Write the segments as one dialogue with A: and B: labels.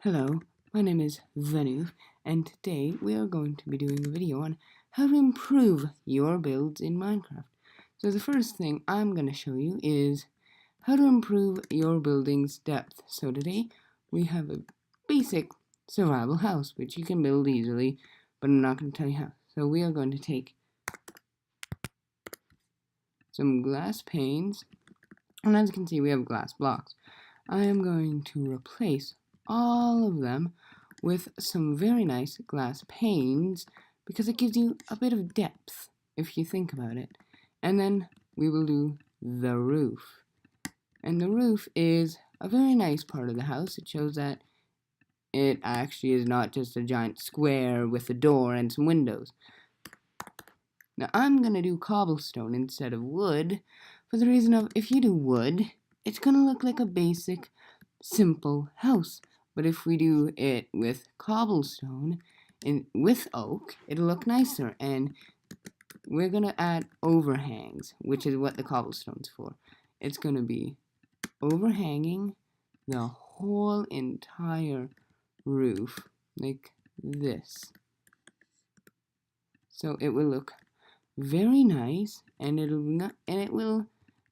A: Hello, my name is Venu, and today we are going to be doing a video on how to improve your builds in Minecraft. So the first thing I'm going to show you is how to improve your building's depth. So today we have a basic survival house, which you can build easily, but I'm not going to tell you how. So we are going to take some glass panes, and as you can see we have glass blocks. I am going to replace all of them with some very nice glass panes because it gives you a bit of depth if you think about it. And then we will do the roof. And the roof is a very nice part of the house. It shows that it actually is not just a giant square with a door and some windows. Now I'm going to do cobblestone instead of wood for the reason of if you do wood, it's going to look like a basic, simple house. But if we do it with cobblestone and with oak, it'll look nicer. And we're going to add overhangs, which is what the cobblestone's for. It's going to be overhanging the whole entire roof like this. So it will look very nice, and it will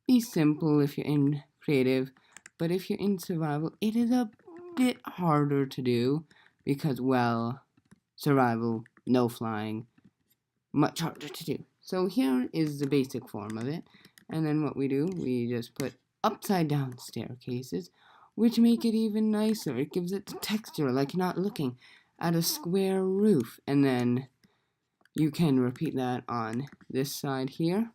A: be simple if you're in creative, but if you're in survival, it is a bit harder to do because, well, survival, no flying, much harder to do. So here is the basic form of it, and then what we do, we just put upside down staircases, which make it even nicer. It gives it the texture like you're not looking at a square roof, and then you can repeat that on this side here.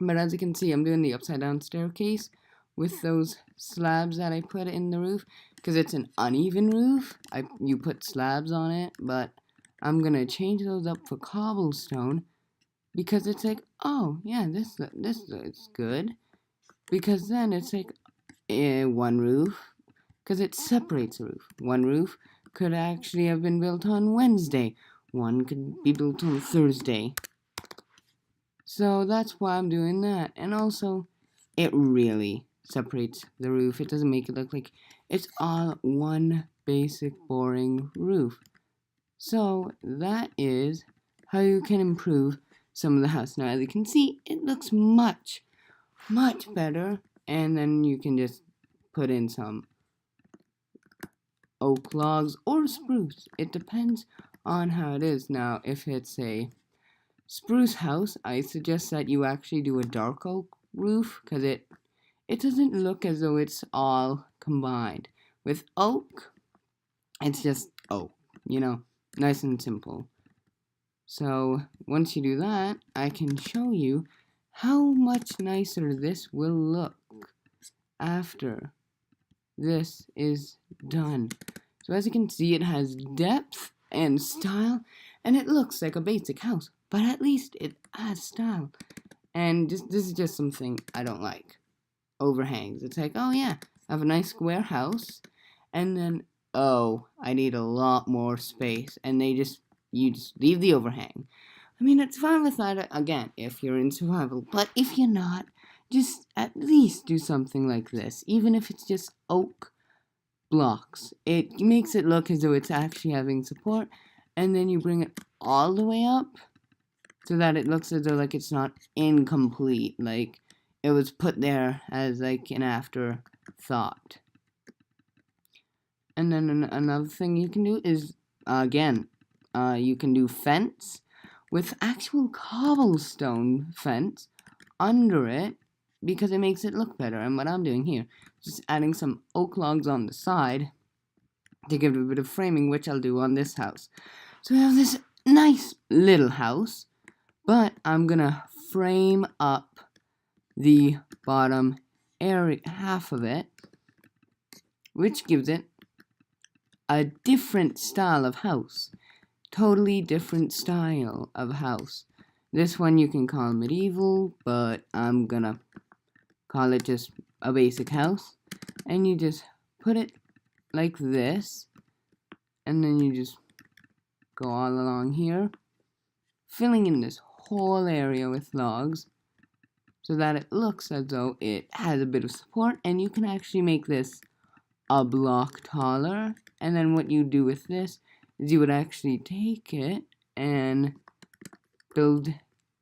A: But as you can see, I'm doing the upside down staircase with those slabs that I put in the roof because it's an uneven roof. You put slabs on it, but I'm gonna change those up for cobblestone because it's like, oh yeah, this looks good, because then it's like one roof, because it separates the roof. One roof could actually have been built on Wednesday. One could be built on Thursday. So that's why I'm doing that. And also, it really separates the roof. It doesn't make it look like it's all one basic boring roof. So that is how you can improve some of the house. Now, as you can see, it looks much better. And then you can just put in some oak logs or spruce. It depends on how it is. Now, if it's a spruce house, I suggest that you actually do a dark oak roof because it doesn't look as though it's all combined. With oak, it's just oak, nice and simple. So once you do that, I can show you how much nicer this will look after this is done. So as you can see, it has depth and style, and it looks like a basic house, but at least it has style. And this is just something I don't like. Overhangs. It's like, oh yeah, I have a nice square house, and then, oh, I need a lot more space, and you just leave the overhang. I mean, it's fine with that, again, if you're in survival, but if you're not, just at least do something like this, even if it's just oak blocks. It makes it look as though it's actually having support, and then you bring it all the way up so that it looks as though like it's not incomplete, like it was put there as like an afterthought. And then another thing you can do is, again, you can do fence with actual cobblestone fence under it because it makes it look better. And what I'm doing here is just adding some oak logs on the side to give it a bit of framing, which I'll do on this house. So we have this nice little house, but I'm gonna frame up the bottom area, half of it, which gives it a different style of house. Totally different style of house. This one you can call medieval, but I'm gonna call it just a basic house. And you just put it like this, and then you just go all along here, filling in this whole area with logs so that it looks as though it has a bit of support, and you can actually make this a block taller. And then what you do with this is you would actually take it and build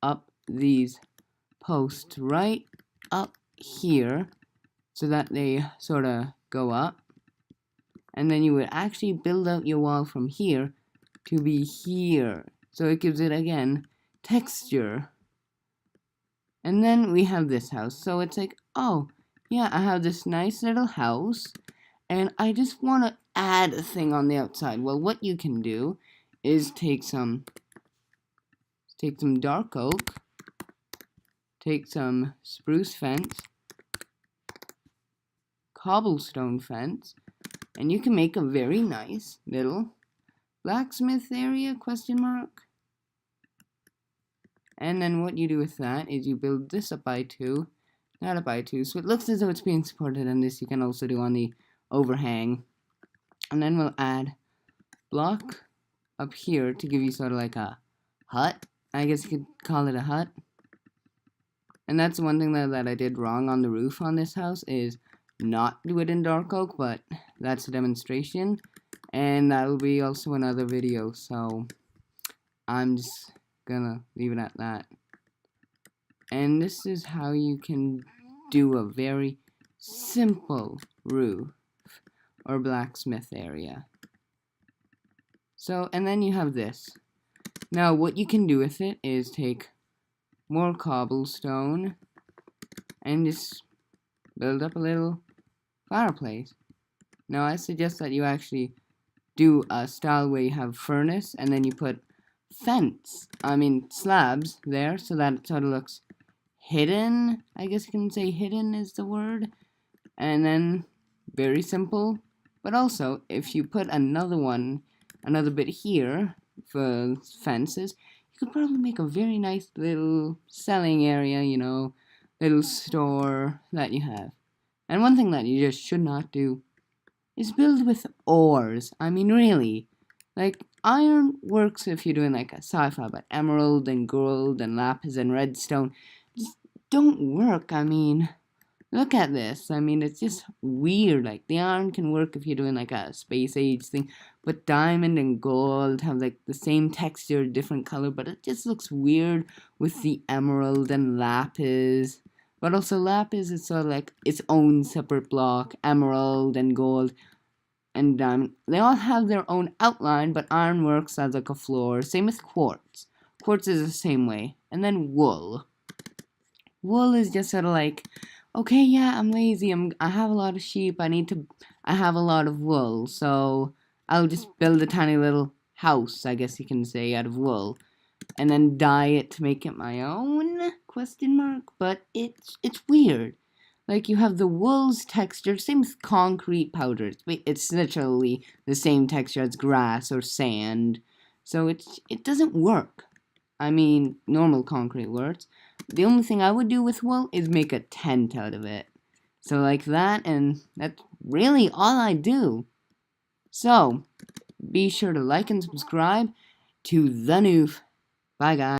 A: up these posts right up here so that they sort of go up. And then you would actually build out your wall from here to be here. So it gives it, again, texture. And then we have this house. So it's like, oh, yeah, I have this nice little house, and I just want to add a thing on the outside. Well, what you can do is take some dark oak, take some spruce fence, cobblestone fence, and you can make a very nice little blacksmith area, ? And then what you do with that is you build this up by 2, not up by 2, so it looks as though it's being supported, and this you can also do on the overhang. And then we'll add block up here to give you sort of like a hut. I guess you could call it a hut. And that's one thing that I did wrong on the roof on this house, is not do it in dark oak, but that's a demonstration. And that'll be also another video, so I'm just gonna leave it at that. And this is how you can do a very simple roof or blacksmith area. So, and then you have this. Now what you can do with it is take more cobblestone and just build up a little fireplace. Now I suggest that you actually do a style where you have furnace and then you put slabs there, so that it sort of looks hidden. I guess you can say hidden is the word. And then, very simple. But also, if you put another bit here for fences, you could probably make a very nice little selling area, little store that you have. And one thing that you just should not do is build with ores. I mean, really. Like, iron works if you're doing like a sci-fi, but emerald and gold and lapis and redstone just don't work. I mean, look at this. I mean, it's just weird. Like, the iron can work if you're doing like a space age thing, but diamond and gold have like the same texture, different color, but it just looks weird with the emerald and lapis. But also lapis is sort of like its own separate block. Emerald and gold and diamond, they all have their own outline, but iron works as like a floor. Same with quartz. Quartz is the same way. And then wool. Wool is just sort of like, okay, yeah, I'm lazy. I have a lot of sheep. I have a lot of wool, so I'll just build a tiny little house, I guess you can say, out of wool, and then dye it to make it my own ? But it's weird. Like, you have the wool's texture, same with concrete powder. It's literally the same texture as grass or sand. So it doesn't work. I mean, normal concrete works. The only thing I would do with wool is make a tent out of it. So like that, and that's really all I do. So, be sure to like and subscribe to The Noof. Bye, guys.